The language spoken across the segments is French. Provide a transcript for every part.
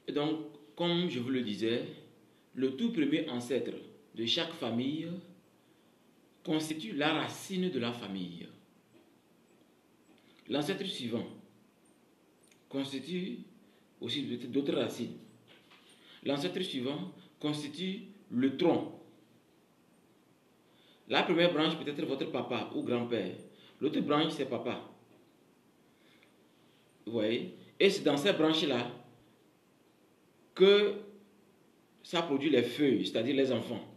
Et donc, comme je vous le disais, le tout premier ancêtre de chaque famille constitue la racine de la famille. L'ancêtre suivant constitue aussi d'autres racines. L'ancêtre suivant constitue le tronc. La première branche peut être votre papa ou grand-père. L'autre branche, c'est papa. Vous voyez? Et c'est dans ces branches-là que ça produit les feuilles, c'est-à-dire les enfants.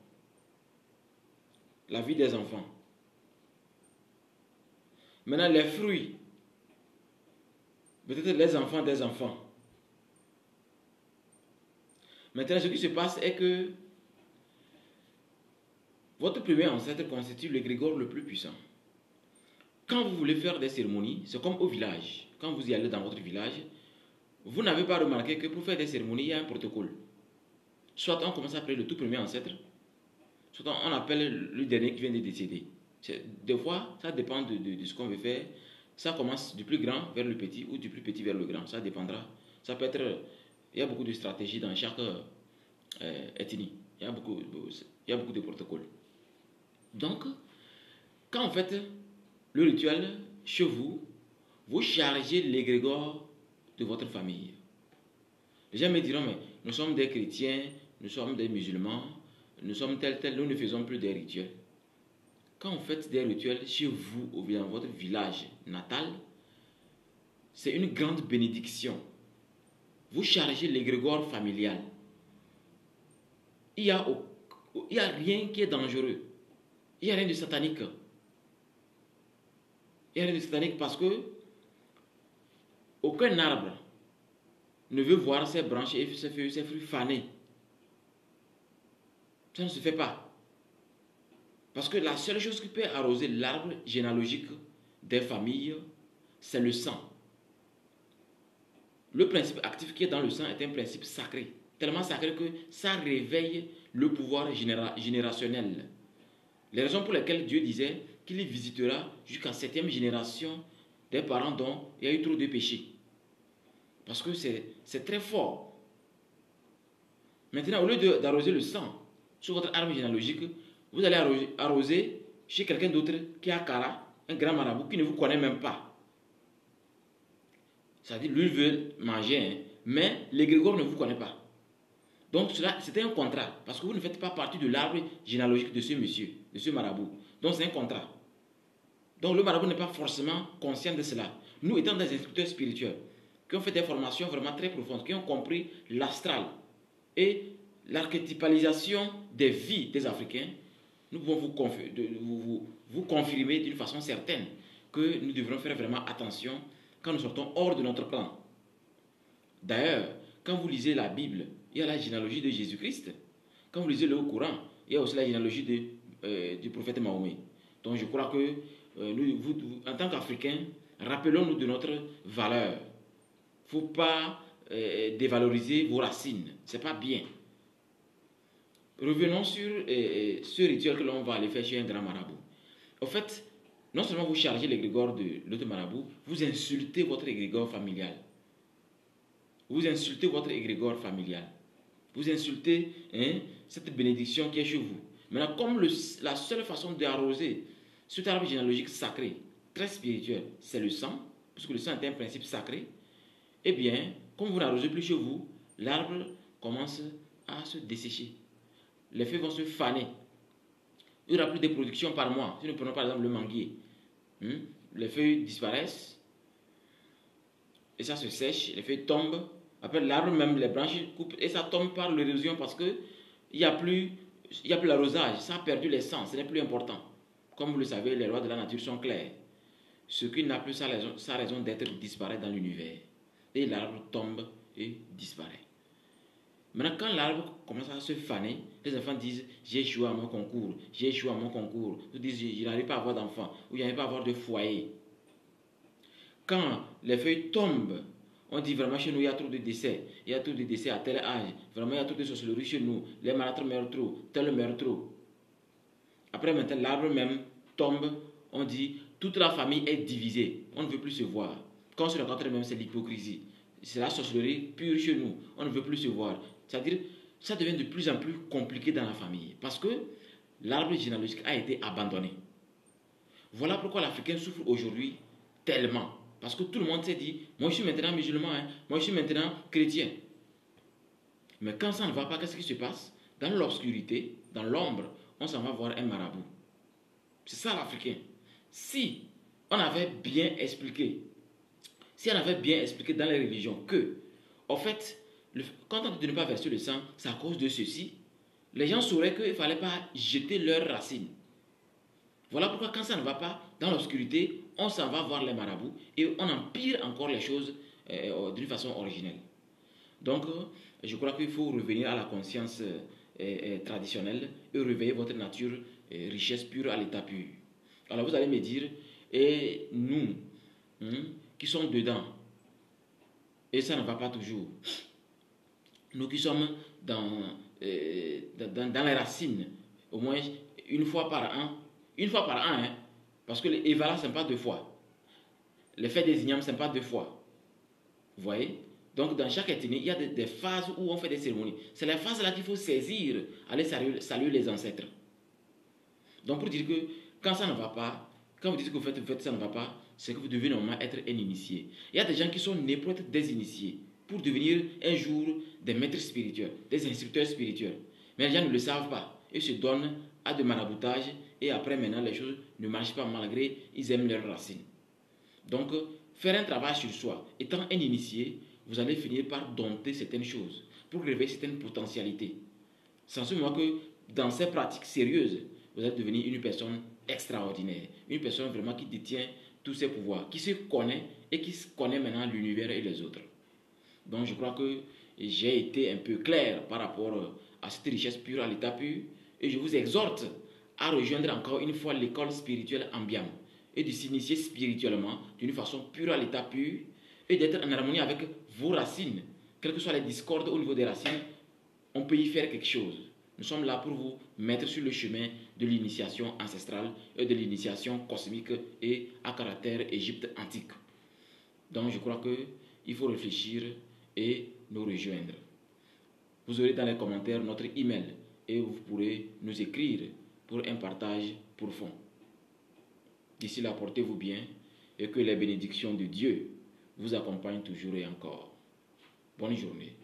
La vie des enfants. Maintenant, les fruits, peut-être les enfants des enfants. Maintenant, ce qui se passe est que votre premier ancêtre constitue l'égrégore le plus puissant. Quand vous voulez faire des cérémonies, c'est comme au village. Quand vous y allez dans votre village, vous n'avez pas remarqué que pour faire des cérémonies, il y a un protocole. Soit on commence à appeler le tout premier ancêtre, soit on appelle le dernier qui vient de décéder. Des fois, ça dépend de ce qu'on veut faire. Ça commence du plus grand vers le petit ou du plus petit vers le grand. Ça dépendra. Ça peut être... Il y a beaucoup de stratégies dans chaque ethnie. Il y a beaucoup de protocoles. Donc, quand vous faites le rituel chez vous, vous chargez l'égrégore de votre famille. Les gens me diront, mais nous sommes des chrétiens, nous sommes des musulmans, nous sommes tels, nous ne faisons plus des rituels. Quand vous faites des rituels chez vous ou bien dans votre village natal, c'est une grande bénédiction. Vous chargez l'égrégore familial. Il n'y a rien qui est dangereux. Il n'y a rien de satanique. Il n'y a rien de satanique parce que aucun arbre ne veut voir ses branches et ses feuilles, ses fruits fanés. Ça ne se fait pas. Parce que la seule chose qui peut arroser l'arbre généalogique des familles, c'est le sang. Le principe actif qui est dans le sang est un principe sacré. Tellement sacré que ça réveille le pouvoir générationnel. Les raisons pour lesquelles Dieu disait qu'il visitera jusqu'à 7e génération des parents dont il y a eu trop de péchés. Parce que c'est très fort. Maintenant, au lieu d'arroser le sang sur votre arbre généalogique, vous allez arroser chez quelqu'un d'autre qui a Kara, un grand marabout qui ne vous connaît même pas. C'est-à-dire, lui veut manger, hein, mais l'égrégore ne vous connaît pas. Donc, c'était un contrat, parce que vous ne faites pas partie de l'arbre généalogique de ce monsieur, de ce marabout. Donc, c'est un contrat. Donc, le marabout n'est pas forcément conscient de cela. Nous, étant des instructeurs spirituels, qui ont fait des formations vraiment très profondes, qui ont compris l'astral et l'archétypalisation des vies des Africains, nous pouvons vous confirmer d'une façon certaine que nous devrons faire vraiment attention quand nous sortons hors de notre plan. D'ailleurs, quand vous lisez la Bible, il y a la généalogie de Jésus-Christ. Quand vous lisez le Coran, il y a aussi la généalogie du prophète Mahomet. Donc je crois que en tant qu'Africains, rappelons-nous de notre valeur. Il ne faut pas dévaloriser vos racines. Ce n'est pas bien. Revenons sur ce rituel que l'on va aller faire chez un grand marabout. En fait, non seulement vous chargez l'égrégore de l'autre marabout, vous insultez votre égrégore familial. Vous insultez votre égrégore familial. Vous insultez cette bénédiction qui est chez vous. Maintenant, comme la seule façon d'arroser cet arbre généalogique sacré, très spirituel, c'est le sang, puisque le sang est un principe sacré, eh bien, comme vous n'arrosez plus chez vous, l'arbre commence à se dessécher. Les feuilles vont se faner. Il n'y aura plus de production par mois. Si nous prenons par exemple le manguier, les feuilles disparaissent et ça se sèche, les feuilles tombent. Après l'arbre, même les branches coupent et ça tombe par l'érosion parce qu'il n'y a plus l'arrosage. Ça a perdu l'essence, ce n'est plus important. Comme vous le savez, les lois de la nature sont claires. Ce qui n'a plus sa raison d'être disparaît dans l'univers. Et l'arbre tombe et disparaît. Maintenant, quand l'arbre commence à se faner, les enfants disent « j'ai échoué à mon concours, j'ai échoué à mon concours ». Ils disent « je n'arrive pas à avoir d'enfants » ou « je n'arrive pas à avoir de foyer ». Quand les feuilles tombent, on dit vraiment chez nous il y a trop de décès, il y a trop de décès à tel âge, vraiment il y a trop de sorcellerie chez nous, les malades meurent trop, tel meurt trop. Après maintenant l'arbre même tombe, on dit toute la famille est divisée, on ne veut plus se voir. Quand on se rencontre même c'est l'hypocrisie. c'est la sorcellerie pure chez nous. On ne veut plus se voir. C'est-à-dire, ça devient de plus en plus compliqué dans la famille parce que l'arbre généalogique a été abandonné. Voilà pourquoi l'Africain souffre aujourd'hui tellement. Parce que tout le monde s'est dit, moi je suis maintenant musulman, hein, moi je suis maintenant chrétien. Mais quand ça ne va pas, qu'est-ce qui se passe? Dans l'obscurité, dans l'ombre, on s'en va voir un marabout. C'est ça l'Africain. Si on avait bien expliqué, si on avait bien expliqué dans les religions que, en fait, quand on dit de ne pas verser le sang, c'est à cause de ceci, les gens sauraient qu'il ne fallait pas jeter leurs racines. Voilà pourquoi quand ça ne va pas, dans l'obscurité, on s'en va voir les marabouts et on empire encore les choses d'une façon originelle. Donc, je crois qu'il faut revenir à la conscience traditionnelle et réveiller votre nature, richesse pure à l'état pur. Alors vous allez me dire, et nous, qui sommes dedans, et ça ne va pas toujours, nous qui sommes dans les racines, au moins une fois par an, hein, parce que les Evala, ce n'est pas deux fois. Les fêtes des ignames, ce n'est pas deux fois. Vous voyez? Donc, dans chaque ethnie, il y a des phases où on fait des cérémonies. C'est les phases là qu'il faut saisir, aller saluer les ancêtres. Donc, pour dire que quand ça ne va pas, quand vous dites que vous faites ça ne va pas, c'est que vous devez normalement être un initié. Il y a des gens qui sont nés pour être des initiés, pour devenir un jour des maîtres spirituels, des instructeurs spirituels. Mais les gens ne le savent pas. Ils se donnent à de maraboutage et après maintenant les choses ne marchent pas malgré ils aiment leurs racines. Donc, faire un travail sur soi, étant un initié, vous allez finir par dompter certaines choses, pour révéler certaines potentialités. C'est en ce moment que, dans ces pratiques sérieuses, vous allez devenir une personne extraordinaire, une personne vraiment qui détient tous ses pouvoirs, qui se connaît et qui connaît maintenant l'univers et les autres. Donc, je crois que j'ai été un peu clair par rapport à cette richesse pure à l'état pur, et je vous exhorte à rejoindre encore une fois l'école spirituelle Ambiam et de s'initier spirituellement d'une façon pure à l'état pur et d'être en harmonie avec vos racines. Quelles que soient les discordes au niveau des racines, on peut y faire quelque chose. Nous sommes là pour vous mettre sur le chemin de l'initiation ancestrale et de l'initiation cosmique et à caractère Égypte antique. Donc je crois qu'il faut réfléchir et nous rejoindre. Vous aurez dans les commentaires notre email et vous pourrez nous écrire pour un partage profond. D'ici là, portez-vous bien et que les bénédictions de Dieu vous accompagnent toujours et encore. Bonne journée.